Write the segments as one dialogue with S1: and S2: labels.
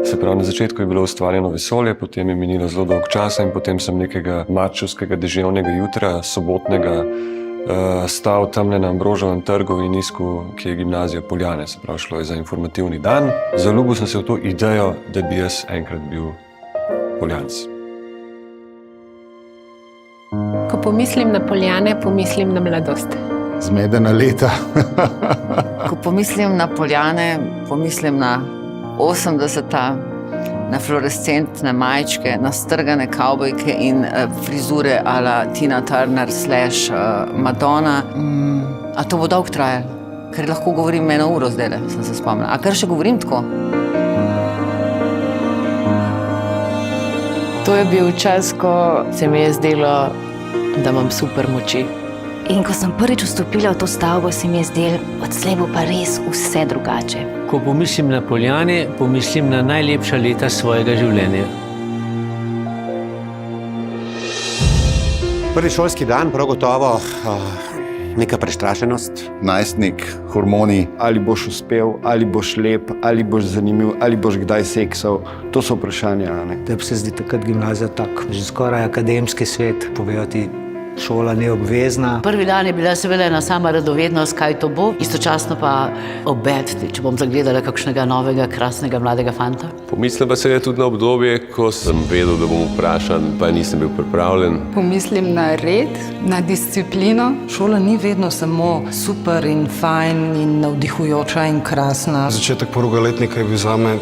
S1: Se pravi, na začetku je bilo ustvarjeno vesolje, potem je minilo zelo dolgo časa in potem sem nekega marčevskega deževnega jutra, sobotnega, stal tamle na Ambrožovem trgu in iskal, kje je gimnazija Poljane. Se pravi, šlo je za informativni dan. Zaljubil sem se v to idejo, da bi jaz enkrat bil Poljanec.
S2: Ko pomislim na Poljane, pomislim na mladost.
S3: Zmedena leta.
S4: Ko pomislim na Poljane, pomislim na 80-ta, na fluorescentne majčke, na strgane kavbojke in frizure a la Tina Turner / Madonna. A to bo dolgo trajalo? Ker lahko govorim 1 uro zdajle, sem se spomnila. A kar še govorim tako?
S5: To je bil čas, ko se mi je zdelo, da imam super moči.
S6: In ko sem prvič vstopila v to stavbo, se mi je zdelo, odslej bo pa res vse drugače.
S7: Ko pomislim na Poljane, pomislim na najlepša leta svojega življenja.
S8: Prvi šolski dan, prav gotovo neka prestrašenost.
S3: Najstnik, hormoni.
S9: Ali boš uspel, ali boš lep, ali boš zanimiv, ali boš kdaj seksal. To so vprašanja.
S10: Tebi se zdi takrat gimnazija tak, že skoraj akademski svet, povejo ti, šola ni obvezna.
S5: Prvi dan je bila seveda ena sama radovednost, kaj to bo, istočasno pa obet, če bom zagledala kakšnega novega, krasnega, mladega fanta.
S11: Pomislim pa se je tudi na obdobje, ko sem vedel, da bom vprašan, pa nisem bil pripravljen.
S12: Pomislim na red, na disciplino.
S13: Šola ni vedno samo super in fajn in navdihujoča in krasna.
S14: Začetek prvega letnika je bil zame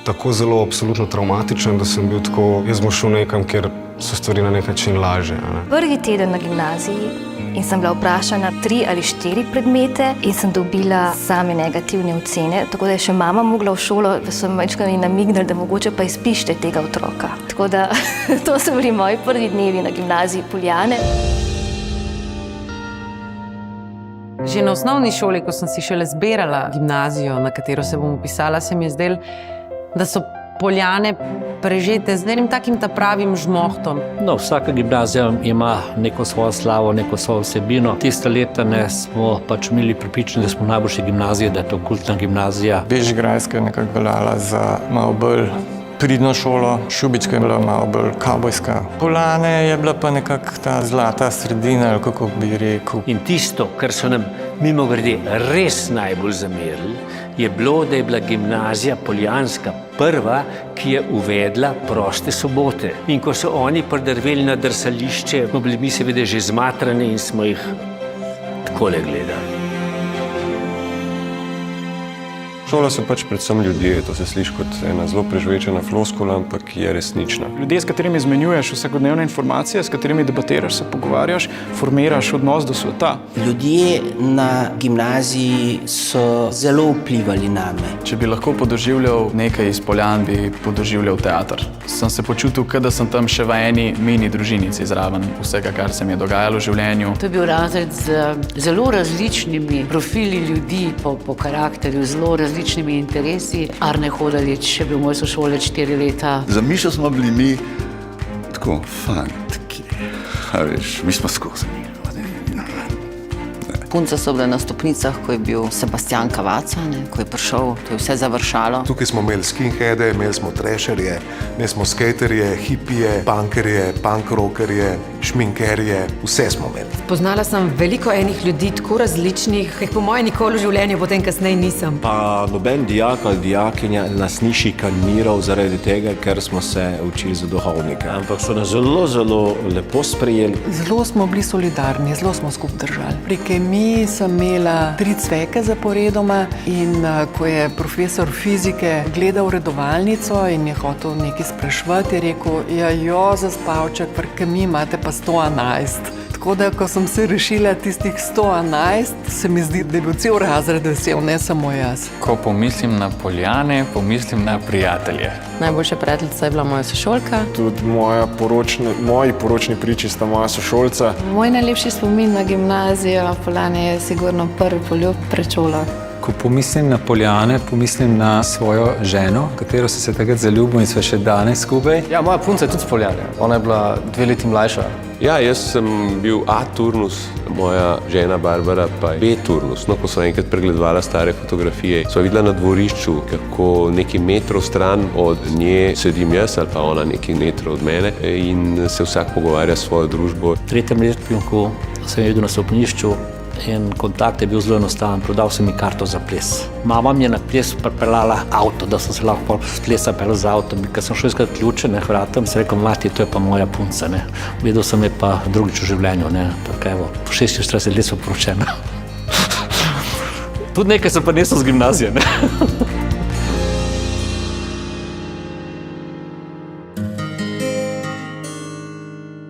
S14: tako zelo absolutno traumatičen, da sem bil tako, jaz bom šel nekam, kjer so stvari na nek način lažje.
S6: Prvi teden na gimnaziji in sem bila vprašana 3 ali 4 predmete in sem dobila same negativne ocene, tako da je še mama mogla v šolo, da sem večkrat namignila, da mogoče pa izpište tega otroka. Tako da to so bili moji prvi dnevi na gimnaziji Poljane.
S13: Že na osnovni šoli, ko sem si šele zbirala gimnazijo, na katero se bom vpisala, se mi je zdelo, da so Poljane prežete z enim takim pravim žmohtom.
S7: No, vsaka gimnazija ima neko svojo slavo, neko svojo vsebino. Tiste leta smo pač imeli prepričanje, da smo najboljše gimnazije, da je to kultna gimnazija.
S15: Bežigrajska je nekako veljala za malo bolj pridno šolo, Šubička je bila malo bolj kavbojska. Poljane je bila pa nekako ta zlata sredina, ali kako bi rekel.
S7: In tisto, kar so nam mimogrede res najbolj zamerili, je bilo, da je bila gimnazija Poljanska prva, ki je uvedla proste sobote. In ko so oni pridrveli na drsališče, smo bili mi seveda že zmatrani in smo jih takole gledali.
S1: Šola so pač predvsem ljudje, to se sliši kot ena zelo prežvečena floskula, ampak je resnična.
S9: Ljudje, s katerimi izmenjuješ vsakodnevne informacije, s katerimi debatiraš, se pogovarjaš, formiraš odnos do sveta.
S16: Ljudje na gimnaziji so zelo vplivali name.
S17: Če bi lahko podoživljal nekaj iz Poljan, bi podoživljal teater. Sem se počutil, da sem tam še v eni mini družinici zraven vsega, kar se mi je dogajalo v življenju.
S5: To je bil razred z zelo različnimi profili ljudi po karakterju, zelo različnimi interesi. Arne Hodalič je bil moj sošolec 4 leta.
S3: Za Mišo smo bili mi tako fantki. A veš, mi smo skozi.
S4: Punce so bile na stopnicah, ko je bil Sebastian Kavaca, ko je prišel, to je vse završalo.
S18: Tukaj smo imeli skinheade, imeli smo trasherje, imeli smo skaterje, hipije, punkerje, punkrockerje, šminkerje, vse smo imeli.
S2: Poznala sem veliko enih ljudi, tako različnih, ki po mojem nikoli v življenju, potem kasneje nisem.
S19: Pa noben dijak ali dijakinja nas ni šikaniral zaradi tega, ker smo se učili za duhovnika. Ampak so nas zelo, zelo lepo sprejeli.
S13: Zelo smo bili solidarni, zelo smo skupaj držali. Pri kemiji sem imela 3 cveke zaporedoma in ko je profesor fizike gledal redovalnico in je hotel nekaj spraševati, je rekel, ja, za spavček, pri kemiji imate pa 111. Tako da, ko sem se rešila tistih 111, se mi zdi, da je bil cel razred vesel, ne samo jaz.
S17: Ko pomislim na Poljane, pomislim na prijatelje.
S5: Najboljša prijateljica je bila moja sošolka.
S14: Tudi moji poročni priči sta moja sošolca.
S5: Moj najlepši spomin na gimnazijo Poljane je sigurno prvi poljub pred šolo.
S10: Ko pomislim na Poljane, pomislim na svojo ženo, katero sem se takrat zaljubil in sva še danes skupaj.
S20: Ja, moja punca je tudi s Poljane. Ona je bila 2 leti mlajša.
S11: Ja, jaz sem bil A-turnus, moja žena Barbara pa je B-turnus. No, ko sva enkrat pregledovala stare fotografije, sva videla na dvorišču, kako nekaj metrov stran od nje sedim jaz ali pa ona nekaj metrov od mene in se vsak pogovarja s svojo družbo.
S21: V 3. letniku sem videl na stopnišču in kontakt je bil zelo enostaven. Prodal sem mi karto za ples. Mama mi je na ples pripeljala avto, da sem se lahko s plesa peljal z avtom. Ko sem šel iskat ključe, vratom, sem rekel, mati, to je pa moja punca. Videl sem je pa drugič v življenju. Tako evo, po 46 let so poročena. Tudi nekaj sem pa nesel z gimnazije.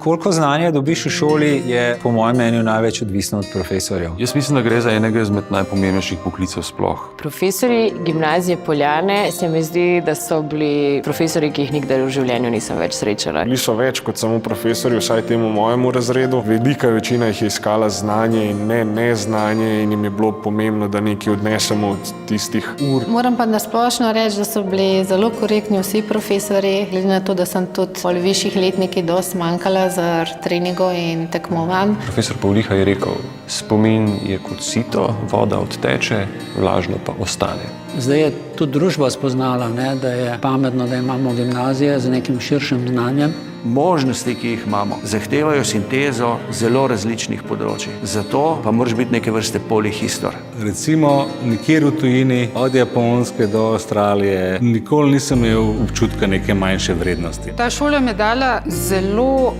S10: Koliko znanja dobiš v šoli, je po mojem mnenju največ odvisno od profesorjev.
S1: Jaz mislim, da gre za enega izmed najpomembnejših poklicev sploh.
S22: Profesorji gimnazije Poljane se mi zdi, da so bili profesorji, ki jih nikdar v življenju nisem več srečala.
S9: Bili so več kot samo profesorji, vsaj temu mojemu razredu. Velika večina jih je iskala znanje in ne neznanje in jim je bilo pomembno, da nekaj odnesemo od tistih ur.
S23: Moram pa nasplošno reči, da so bili zelo korektni vsi profesorji, glede na to, da sem tudi po višjih letnikih dosti manjkala zaradi treningov in tekmovanj.
S1: Profesor Pavliha je rekel, spomin je kot sito, voda odteče, vlažno pa ostane.
S5: Zdaj je tudi družba spoznala, da je pametno, da imamo gimnazije z nekim širšim znanjem.
S24: Možnosti, ki jih imamo, zahtevajo sintezo zelo različnih področij. Zato pa moraš biti neke vrste polihistor.
S25: Recimo, nikjer v tujini, od Japonske do Avstralije, nikoli nisem imel občutka neke manjše vrednosti.
S12: Ta šola mi je dala zelo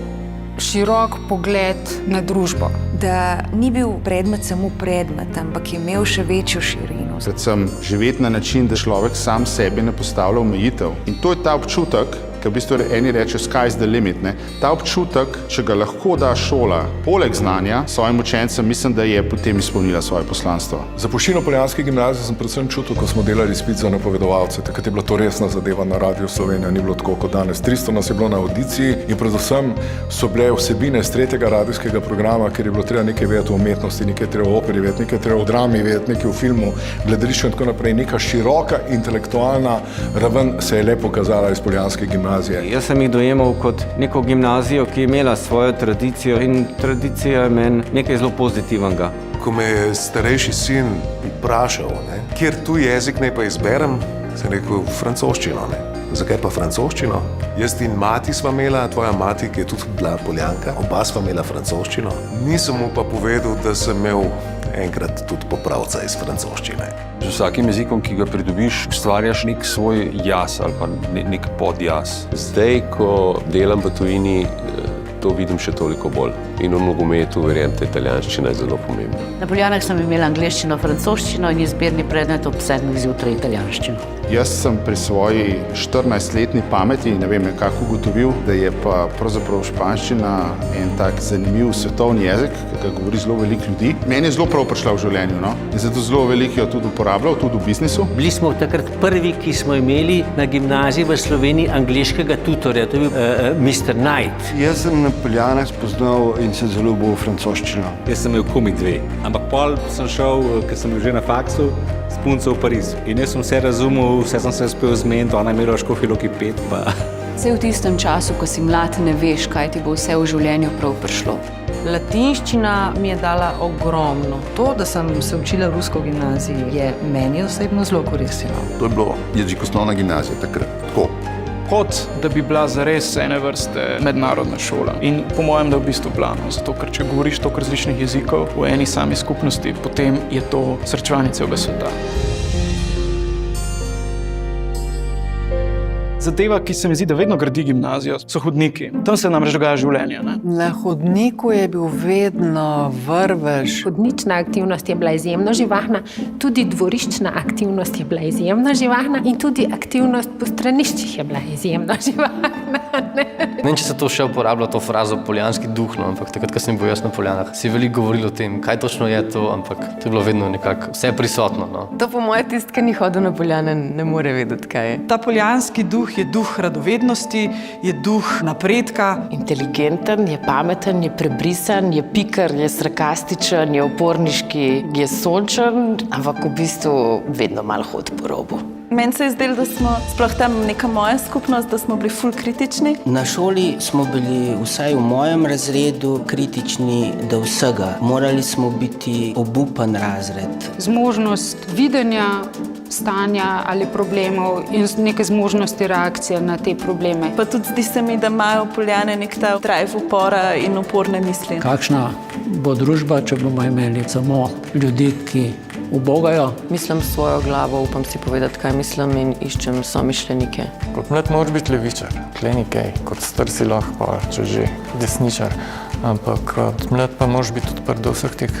S12: širok pogled na družbo.
S26: Da ni bil predmet samo predmet, ampak je imel še večjo širino.
S3: Predvsem živeti na način, da človek sam sebi ne postavlja omejitev. In to je ta občutek, ki v bistvu eni reče sky's the limit. Ta občutek, če ga lahko da šola poleg znanja svojim učencem, mislim, da je potem izpolnila svoje poslanstvo.
S18: Zapuščino Poljanske gimnazije sem predvsem čutil, ko smo delali izpit za napovedovalce. Takrat je bila to resna zadeva na Radiu Slovenija, ni bilo tako kot danes. 300 nas je bilo na audiciji in predvsem so bile vsebine z 3. radijskega programa, ker je bilo treba nekaj vedeti o umetnosti, nekaj treba o operi vedeti, nekaj treba o drami vedeti, nekaj o filmu, gledališču in tako naprej. Neka široka intelektualna raven se je lepo pokazala iz Poljanske gimnazije.
S20: Jaz sem jih dojemal kot neko gimnazijo, ki je imela svojo tradicijo in tradicija je meni nekaj zelo pozitivnega.
S18: Ko me je starejši sin vprašal, kjer tuj jezik naj pa izberem, sem rekel francoščino. Zakaj pa francoščino? Jaz in mati sva imela, tvoja mati, ki je tudi bila Poljanka, oba sva imela francoščino. Nisem mu pa povedal, da sem imel enkrat tudi popravca iz francoščine.
S1: Z vsakim jezikom, ki ga pridobiš, ustvarjaš nek svoj jaz ali pa nek podjaz.
S11: Zdaj, ko delam v tujini, to vidim še toliko bolj. In v nogometu, verjemite, italijanščina je zelo pomembna.
S5: Na Poljanah sem imela angleščino, francoščino in izbirni predmet ob 7. zjutraj italijanščino.
S3: Jaz sem pri svoji 14-letni pameti, ne vem, nekako ugotovil, da je pa pravzaprav španščina en tak zanimiv svetovni jezik, ki ga govori zelo veliko ljudi. Meni je zelo prav prišla v življenju, in zato zelo veliko jo tudi uporabljal, tudi v biznisu.
S7: Bili smo takrat prvi, ki smo imeli na gimnaziji v Sloveniji angleškega tutorja, to je bil Mr. Knight.
S27: Jaz sem na Poljanah spoznal in se zelo bo francoščino.
S25: Jaz sem imel komi 2, ampak pol sem šel, ker sem bil že na faksu, s punco v Pariz. In jaz sem vse razumel, vse sem se uspel zmeniti, ona je imela v Škofji Loki 5 pa...
S28: Vse v tistem času, ko si mlad, ne veš, kaj ti bo vse v življenju prav prišlo.
S2: Latinščina mi je dala ogromno. To, da sem se učila rusko v gimnaziji, je meni osebno zelo koristilo.
S3: To je bilo jezikoslovna gimnazija takrat, tako.
S9: Kot da bi bila zares ene vrste mednarodna šola. In po mojem, da je v bistvu plano. Zato, ker če govoriš toliko različnih jezikov v eni sami skupnosti, potem je to srečevanje celega sveta. Zadeva, ki se mi zdi, da vedno gradi gimnazijo, so hodniki. Tam se namreč dogaja življenje.
S13: Na hodniku je bil vedno vrvež.
S22: Hodnična aktivnost je bila izjemno živahna, tudi dvoriščna aktivnost je bila izjemno živahna in tudi aktivnost po straniščih je bila izjemno živahna.
S20: Ne vem, če se to še uporablja, to frazo poljanski duh, ampak takrat, ko sem bil jaz na Poljanah, si veliko govoril o tem, kaj točno je to, ampak to je bilo vedno nekako vse prisotno.
S28: To po moje tisti, ki ni hodil na Poljane, ne more vedeti, kaj je.
S13: Ta poljanski duh je duh radovednosti, je duh napredka.
S4: Inteligenten, je pameten, je prebrisan, je piker, je sarkastičen, je uporniški, je sončen, ampak v bistvu vedno malo hodi po robu.
S6: Meni se je zdelo, da smo sploh tam neka moja skupnost, da smo bili ful kritični.
S8: Na šoli smo bili, vsaj v mojem razredu, kritični do vsega. Morali smo biti obupan razred.
S12: Zmožnost videnja stanja ali problemov in neke zmožnosti reakcije na te probleme.
S6: Pa tudi zdi se mi, da imajo Poljane nek ta drive upora in uporne misli.
S21: Kakšna bo družba, če bomo imeli samo ljudi, ki ubogajo?
S14: Mislim svojo glavo, upam si povedati, kaj mislim in iščem somišljenike.
S15: Kot mlad moraš biti levičar, tle ni kaj, kot star si lahko, če že desničar. Ampak kot mlad pa moraš biti odprt do vseh teh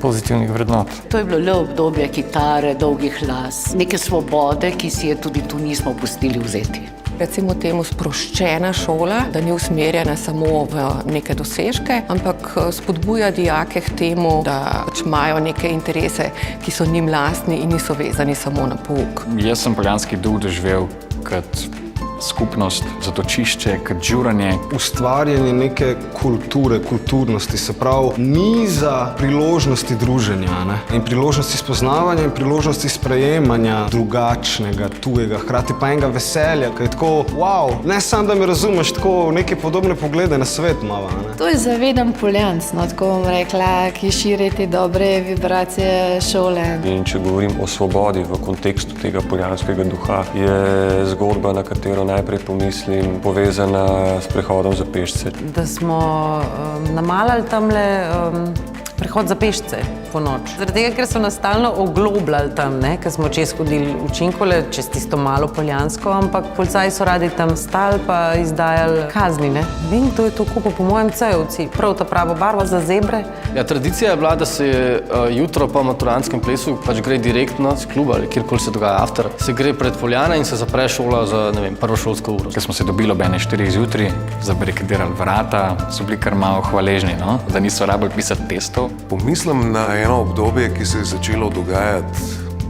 S15: pozitivnih vrednot.
S5: To je bilo le obdobje kitare, dolgih las, neke svobode, ki si je tudi tu nismo pustili vzeti.
S14: Recimo temu sproščena šola, da ni usmerjena samo v neke dosežke, ampak spodbuja dijake k temu, da imajo neke interese, ki so njim lastni in niso vezani samo na pouk.
S9: Jaz sem poljanski duh doživel kot skupnost, zatočišče, kot žuranje.
S27: Ustvarjanje neke kulture, kulturnosti, se pravi niza priložnosti druženja, ne? In priložnosti spoznavanja in priložnosti sprejemanja drugačnega, tujega, hkrati pa enega veselja, ki je tako, wow, ne samo da me razumeš, tako neke podobne poglede na svet imava, ne?
S23: To je zaveden Poljanc, no, tako bom rekla, ki širi te dobre vibracije šole.
S1: In če govorim o svobodi v kontekstu tega poljanskega duha, je zgodba, na katero najprej pomislim, povezana s prehodom za pešce.
S2: Da smo namalali tamle prehod za pešce po noč. Zaradi tega, ker so nas stalno oglobljali tam, ne, ker smo čez hodili v Činkole, čez tisto malo poljansko, ampak policaji so radi tam stali pa izdajali kazni, ne. Vem, kdo je to kupil, po mojem Cejovci, prav ta prava barva za zebre.
S20: Ja, tradicija je bila, da se jutro po maturantskem plesu pač gre direktno z kluba ali kjerkoli se dogaja after. Se gre pred Poljane in se zapre šola za, ne vem, prvo šolsko uro.
S9: Ker smo se dobili ob 4 zjutraj, zabarikadirali vrata, so bili kar malo hvaležni, no? Da niso rabili pisati testov.
S16: Pomislim na eno obdobje, ki se je začelo dogajati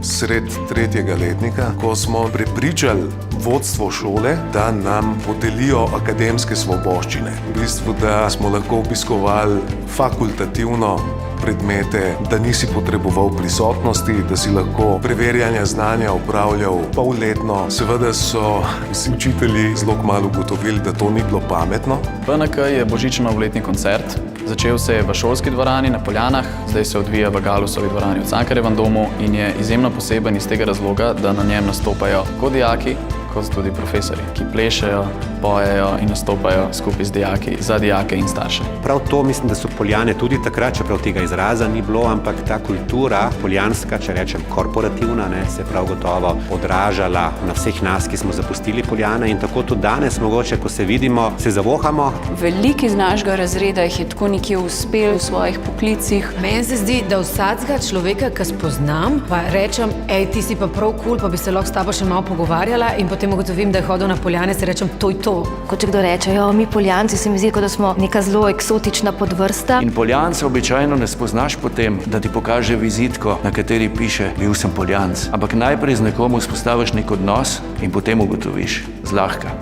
S16: sred 3. letnika, ko smo prepričali vodstvo šole, da nam podelijo akademske svoboščine. V bistvu, da smo lahko obiskovali fakultativno predmete, da nisi potreboval prisotnosti, da si lahko preverjanja znanja opravljal polletno. Seveda so vsi učitelji zelo kmalu ugotovili, da to ni bilo pametno.
S9: BNK je božično letni koncert. Začel se je v šolski dvorani na Poljanah, zdaj se odvija v Galusovi dvorani v Cankarjevem domu in je izjemno poseben iz tega razloga, da na njem nastopajo kot dijaki, kot tudi profesorji, ki plešejo, pojejo in nastopajo skupaj z dijaki, za dijake in starše.
S17: Prav to mislim, da so Poljane tudi takrat, čeprav tega izraza ni bilo, ampak ta kultura poljanska, če rečem korporativna, ne, se prav gotovo odražala na vseh nas, ki smo zapustili Poljane in tako tudi danes mogoče, ko se vidimo, se zavohamo.
S28: Veliki iz našega razreda jih je tako nekje uspel v svojih poklicih.
S19: Meni se zdi, da vsakega človeka, ki spoznam, pa rečem, ej, ti si pa prav kul, pa bi se lahko s tabo še malo pogovarjala in potem ugotovim, da je hodil na Poljane, se rečem, to je to.
S29: Ko če kdo reče, jo, mi Poljanci, se mi zdi, kot da smo neka zelo eksotična podvrsta.
S24: In Poljanca običajno ne spoznaš potem, da ti pokaže vizitko, na kateri piše, bil sem Poljanc. Ampak najprej z nekom vzpostaviš nek odnos in potem ugotoviš zlahka,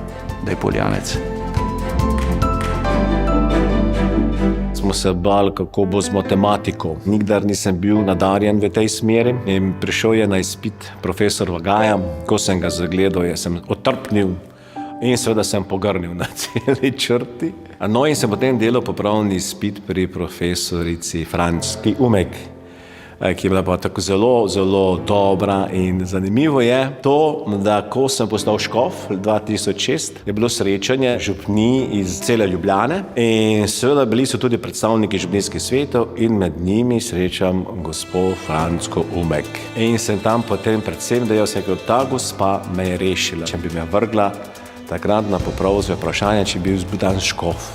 S24: da je Poljanec.
S30: Smo se bali, kako bo z matematiko. Nikdar nisem bil nadarjen v tej smeri in prišel je na izpit profesor Vagaja. Ko sem ga zagledal, sem otrpnil in seveda sem pogrnil na celi črti. No in sem potem delal popravni izpit pri profesorici Frančki Umek, ki je bila pa tako zelo, zelo dobra in zanimivo je to, da ko sem postal škof 2006, je bilo srečanje župnij iz cele Ljubljane in seveda bili so tudi predstavniki župnijskih svetov in med njimi srečam gospo Frančko Umek. In sem tam potem predvsem dejal, ta gospa me je rešila, če bi me vrgla takrat na popravstvo vprašanja, če bi bil zbudan škof.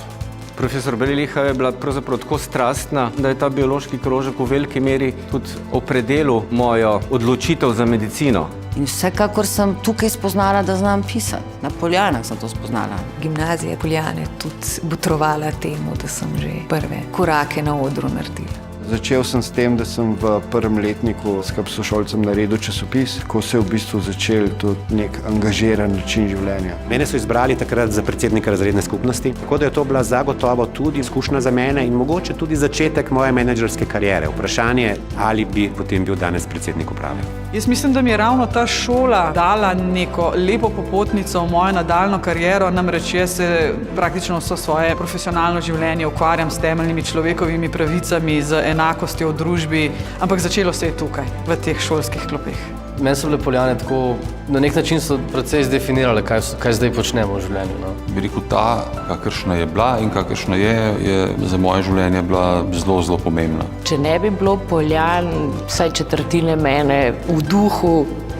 S31: Profesor Beliliha je bila pravzaprav tako strastna, da je ta biološki krožek v veliki meri tudi opredelil mojo odločitev za medicino.
S14: In vsekakor sem tukaj spoznala, da znam pisati. Na Poljanah sem to spoznala.
S26: Gimnazija Poljane tudi botrovala temu, da sem že prve korake na odru naredila.
S3: Začel sem s tem, da sem v prvem letniku s sošolcem naredil časopis, ko se je v bistvu začel tudi nek angažiran način življenja.
S17: Mene so izbrali takrat za predsednika razredne skupnosti, tako da je to bila zagotovo tudi izkušnja za mene in mogoče tudi začetek moje menedžerske kariere. Vprašanje, ali bi potem bil danes predsednik uprave.
S4: Jaz mislim, da mi je ravno ta šola dala neko lepo popotnico v mojo nadaljno kariero, namreč jaz se praktično vso svoje profesionalno življenje ukvarjam s temeljnimi človekovimi pravicami, z enakostjo v družbi, ampak začelo se je tukaj, v teh šolskih klopeh.
S20: Meni so bile Poljane tako, na nek način so precej zdefinirale, kaj zdaj počnemo v življenju. No.
S7: Bi rekel, ta, kakršna je bila in kakršna je za moje življenje bila zelo, zelo pomembna.
S8: Če ne bi bilo Poljan, vsaj četrtine mene v duhu,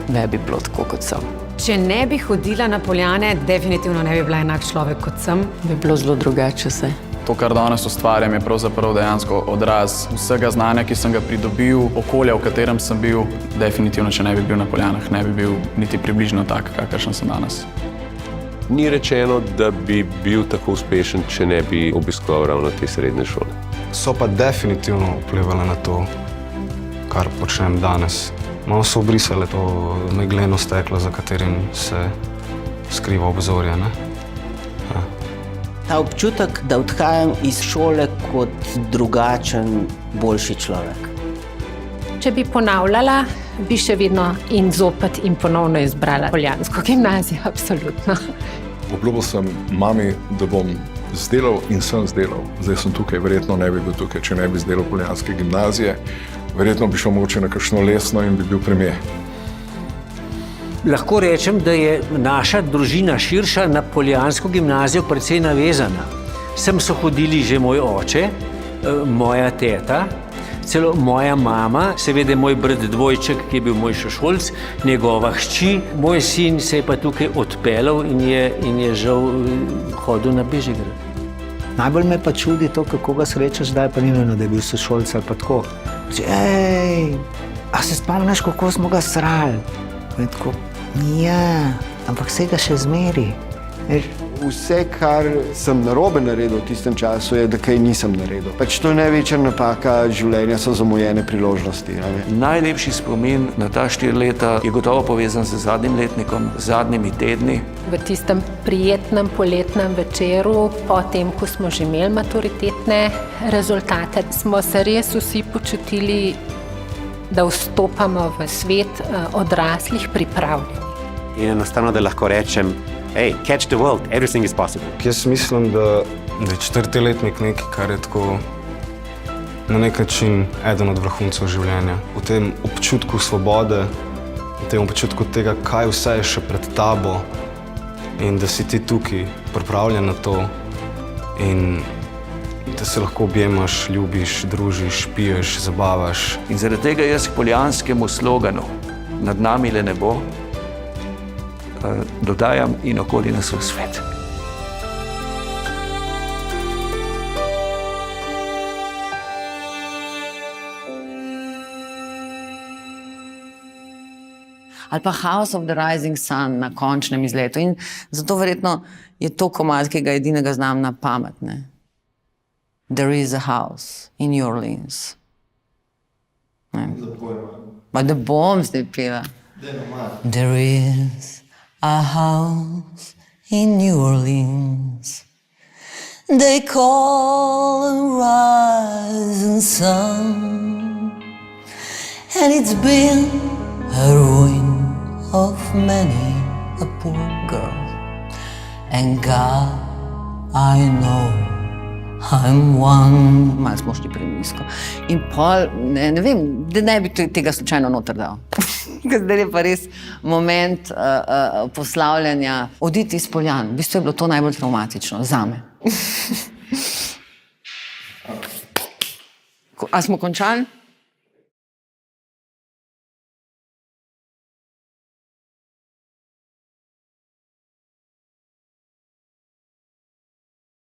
S8: ne bi bilo tako, kot sem.
S19: Če ne bi hodila na Poljane, definitivno ne bi bila enak človek, kot sem.
S8: Bi bilo zelo drugače vse.
S9: To, kar danes ustvarjam, je pravzaprav dejansko odraz vsega znanja, ki sem ga pridobil, okolja, v katerem sem bil. Definitivno, če ne bi bil na Poljanah, ne bi bil niti približno tak, kakršen sem danes.
S10: Ni rečeno, da bi bil tako uspešen, če ne bi obiskoval ravno te srednje šole.
S27: So pa definitivno vplivali na to, kar počnem danes. Malo so obrisali to megleno steklo, za katerim se skriva obzorje, ne?
S11: Ta občutek, da odhajam iz šole kot drugačen, boljši človek.
S29: Če bi ponavljala, bi še vedno in zopet in ponovno izbrala poljansko gimnazijo, absolutno.
S12: Obljubil sem mami, da bom zdelal in sem zdelal. Zdaj sem tukaj, verjetno ne bi bil tukaj, če ne bi zdelal poljanske gimnazije. Verjetno bi šel mogoče na kakšno lesno in bi bil premier.
S21: Lahko rečem, da je naša družina širša na poljansko gimnazijo precej navezana. Sem so hodili že moj oče, moja teta, celo moja mama, seveda moj brat dvojček, ki je bil moj sošolc, njegova hči. Moj sin se je pa tukaj odpeljal in je žal hodil na Bežigrad.
S13: Najbolj me pa čudi to, kako ga srečaš zdaj, pa ni nujno, da je bil sošolc ali pa tako. Ej, a se spomniš, kako smo ga srali? Tako, ja, ampak vse ga še zmeri.
S3: Vse, kar sem narobe naredil v tistem času, je, da kaj nisem naredil. Pač to je največja napaka življenja, so zamujene priložnosti.
S24: Najlepši spomin na ta 4 leta je gotovo povezan z zadnjim letnikom, z zadnjimi tedni.
S29: V tistem prijetnem poletnem večeru, potem, ko smo že imeli maturitetne rezultate, smo se res vsi počutili, da vstopamo v svet odraslih pripravljenih.
S17: In enostavno, da lahko rečem, hey, catch the world, everything is possible.
S27: Jaz mislim, da je 4. letnik nekaj, kar je tako na nek način eden od vrhuncev življenja. V tem občutku svobode, v tem občutku tega, kaj vse je še pred tabo in da si ti tukaj pripravljen na to in da se lahko objemaš, ljubiš, družiš, piješ, zabavaš.
S24: In zaradi tega jaz k poljanskemu sloganu Nad nami le ne bo dodajam in okoli nas v svet.
S2: Ali pa House of the Rising Sun na končnem izletu. In zato verjetno je to komad, ki ga edinega znam na pamet, ne? There is a house in New Orleans. Ma da bom zdaj pela. There is a house in New Orleans. They call a rising sun. And it's been a ruin of many a poor girl. And God, I know I'm one. Malo smo šli prenisko. In pol, ne vem, da ne bi tega slučajno noter dal. Zdaj je pa res moment poslavljanja, oditi iz Poljan. V bistvu je bilo to najbolj traumatično zame. A smo končali?